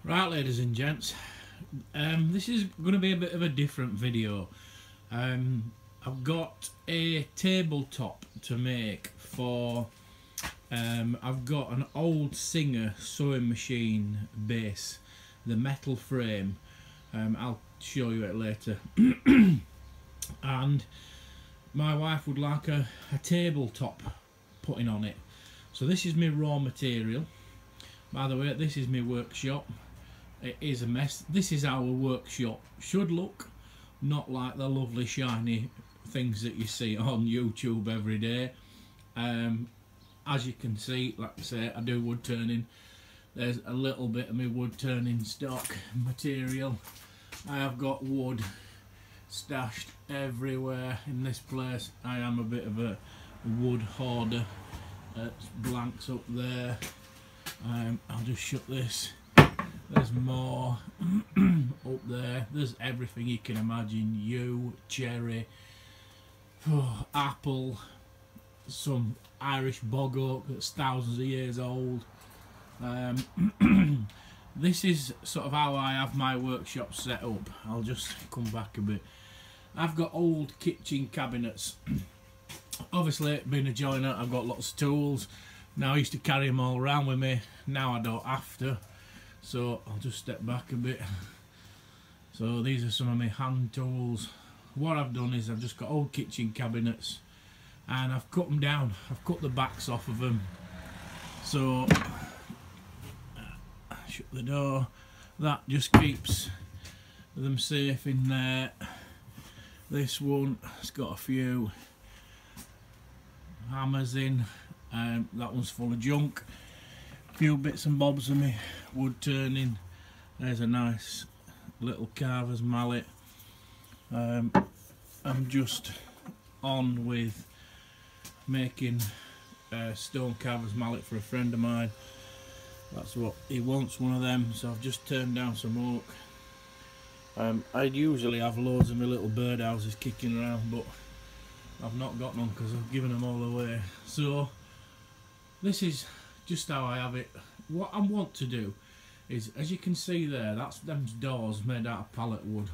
Right, ladies and gents, this is going to be a bit of a different video. I've got a tabletop to make for, I've got an old Singer sewing machine base, the metal frame. I'll show you it later. And my wife would like a tabletop putting on it. So this is my raw material. By the way, this is my workshop. It is a mess. This is our workshop should look, not like the lovely shiny things that you see on YouTube every day. As you can see, like I say, I do wood turning. There's a little bit of my wood turning stock material. I have got wood stashed everywhere in this place. I am a bit of a wood hoarder. Blanks up there. I'll just shut this. There's more up there. There's everything you can imagine. Yew, cherry, apple, some Irish bog oak that's thousands of years old. This is sort of how I have my workshop set up. I'll just come back a bit. I've got old kitchen cabinets. Obviously, being a joiner, I've got lots of tools. Now I used to carry them all around with me. Now I don't have to. So I'll just step back a bit. So these are some of my hand tools. What I've done is I've just got old kitchen cabinets and I've cut them down. I've cut the backs off of them. So shut the door. That just keeps them safe in there. This one has got a few hammers in. That one's full of junk. A few bits and bobs of me wood turning. There's a nice little carver's mallet. I'm just on with making a stone carver's mallet for a friend of mine. That's what he wants, one of them, so I've just turned down some oak. I'd usually have loads of my little birdhouses kicking around, but I've not got none because I've given them all away. So this is just how I have it. What I want to do is, as you can see there, that's them doors made out of pallet wood.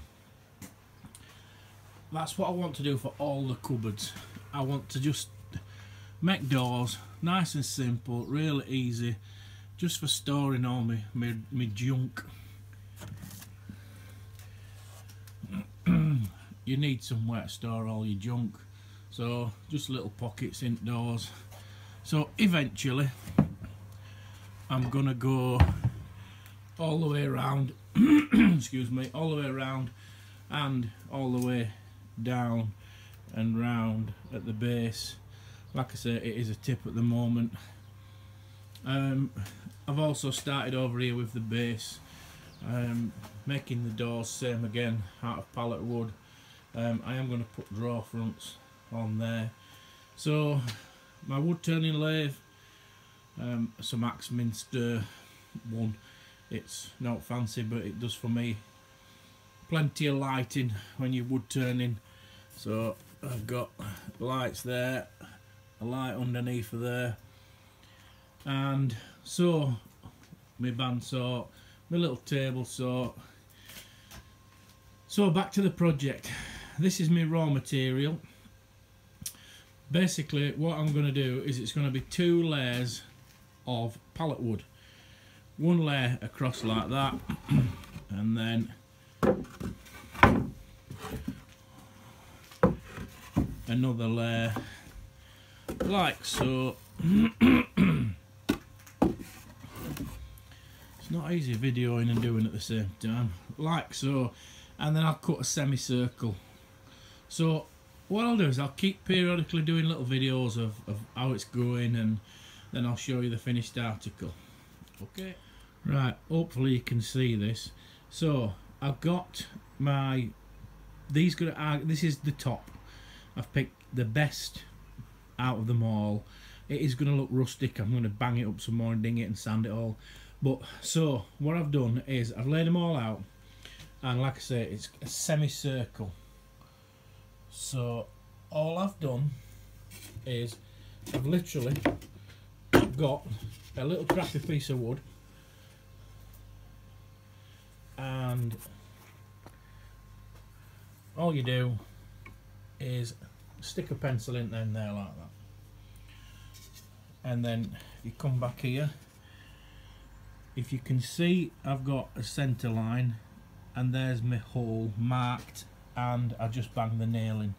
That's what I want to do for all the cupboards. I want to just make doors nice and simple, really easy, just for storing all my junk. You need somewhere to store all your junk, so just little pockets in doors. So eventually I'm gonna go all the way around excuse me, all the way around and all the way down and round at the base. Like I say, it is a tip at the moment. I've also started over here with the base, making the doors same again out of pallet wood. I am going to put drawer fronts on there. So my wood turning lathe, some Axminster one. It's not fancy, but it does for me. Plenty of lighting when you're wood turning. So I've got lights there, a light underneath there, and so my bandsaw, my little table saw. So back to the project. This is my raw material. Basically what I'm going to do is it's going to be 2 layers of pallet wood. One layer across like that, and then another layer like so. It's not easy videoing and doing at the same time, like so, and then I'll cut a semicircle. So what I'll do is I'll keep periodically doing little videos of how it's going, and then I'll show you the finished article. Okay, right, hopefully you can see this. So I've got my, this is the top. I've picked the best out of them all. It is going to look rustic. I'm going to bang it up some more and ding it and sand it all. But so what I've done is I've laid them all out, and like I say, it's a semicircle. So all I've done is I've literally got a little crappy piece of wood, and all you do is stick a pencil in there like that, and then you come back here. If you can see, I've got a centre line, and there's my hole marked, and I just bang the nail in.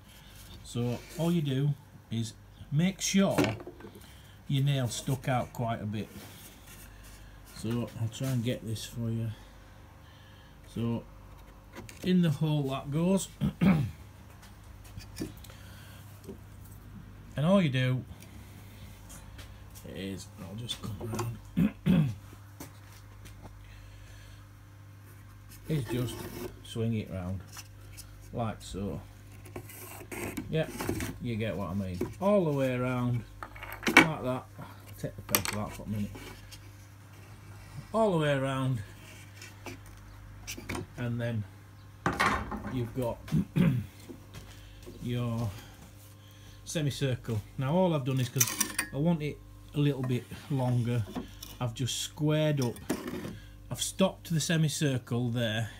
So all you do is make sure your nail stuck out quite a bit. So I'll try and get this for you. So in the hole that goes, and all you do is, I'll just come around, is just swing it round like so. Yeah, you get what I mean. All the way around like that. I'll take the pencil out for a minute. All the way around, and then you've got your semicircle. Now all I've done is, because I want it a little bit longer, I've just squared up. I've stopped the semicircle there,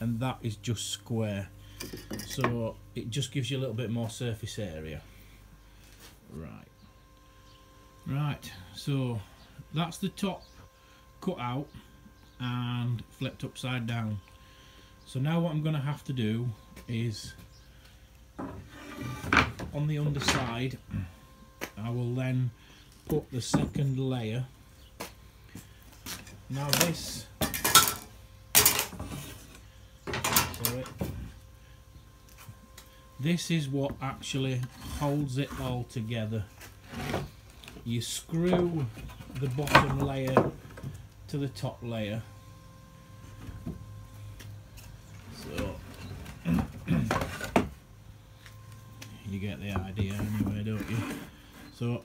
and that is just square, so it just gives you a little bit more surface area. Right, so that's the top cut out and flipped upside down. So now what I'm going to have to do is, on the underside, I will then put the second layer. Now this is what actually holds it all together. You screw the bottom layer to the top layer. So you get the idea anyway, don't you? So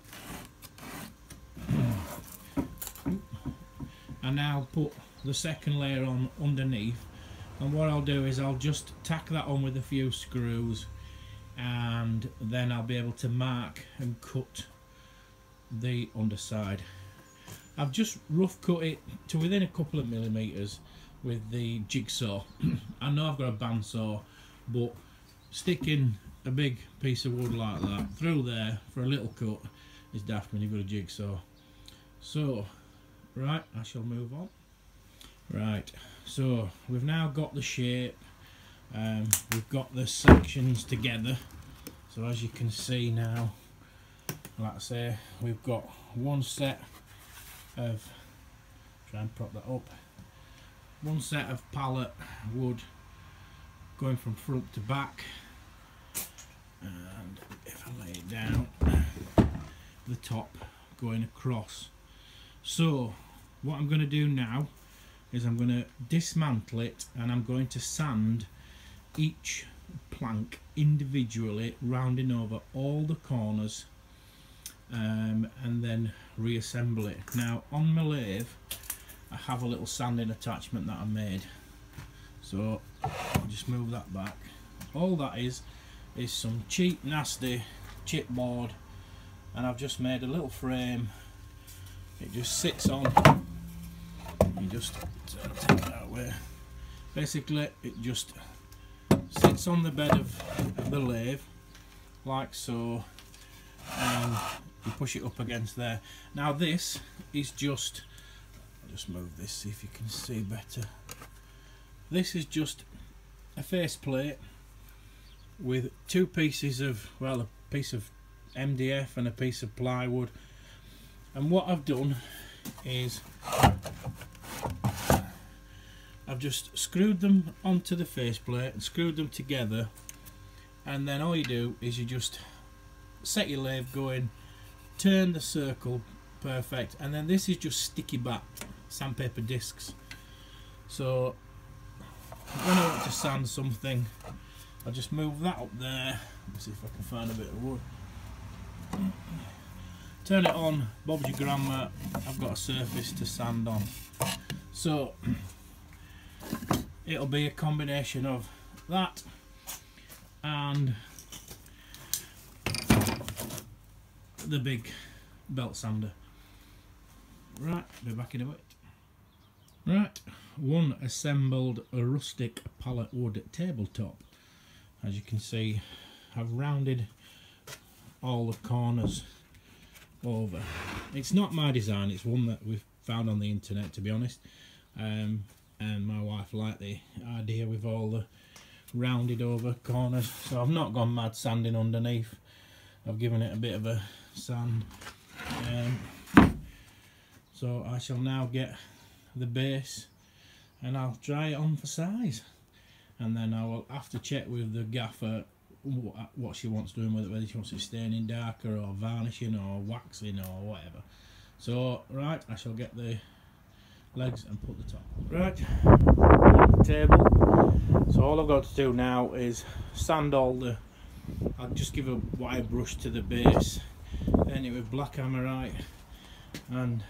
I now put the second layer on underneath, and what I'll do is I'll just tack that on with a few screws, and then I'll be able to mark and cut the underside. I've just rough cut it to within a couple of millimetres with the jigsaw. I know I've got a bandsaw, but sticking a big piece of wood like that through there for a little cut is daft when you've got a jigsaw. So right, I shall move on. Right, so we've now got the shape, we've got the sections together. So as you can see now, like I say, we've got one set of, try and prop that up, one set of pallet wood going from front to back, and if I lay it down, the top going across. So what I'm going to do now is I'm going to dismantle it, and I'm going to sand each plank individually, rounding over all the corners, and then reassemble it. Now on my lathe I have a little sanding attachment that I made, so I'll just move that back. All that is some cheap nasty chipboard, and I've just made a little frame. It just sits on, you just take that away. Basically it just sits on the bed of the lathe like so, and you push it up against there. Now this is just, I'll just move this, see if you can see better. This is just a faceplate with two pieces of, well, a piece of MDF and a piece of plywood. And what I've done is I've just screwed them onto the faceplate and screwed them together, and then all you do is you just set your lathe going, turn the circle perfect, and then this is just sticky back sandpaper discs. So when I want to sand something, I'll just move that up there. Let's see if I can find a bit of wood. Turn it on, Bob's your grandma, I've got a surface to sand on. So it'll be a combination of that and the big belt sander. Right, be back in a bit. Right, one assembled rustic pallet wood tabletop. As you can see, I've rounded all the corners over. It's not my design, it's one that we've found on the internet, to be honest, and my wife liked the idea with all the rounded over corners, so I've not gone mad sanding underneath. I've given it a bit of a sand, so I shall now get the base and I'll try it on for size, and then I will have to check with the gaffer what she wants doing with it, whether she wants it staining darker or varnishing or waxing or whatever. So right, I shall get the legs and put the top. Right, on the table. So all I've got to do now is sand all the, I'll just give a wire brush to the base, then it with black hammerite, and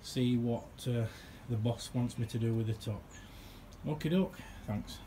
see what the boss wants me to do with the top. Okie doke, thanks.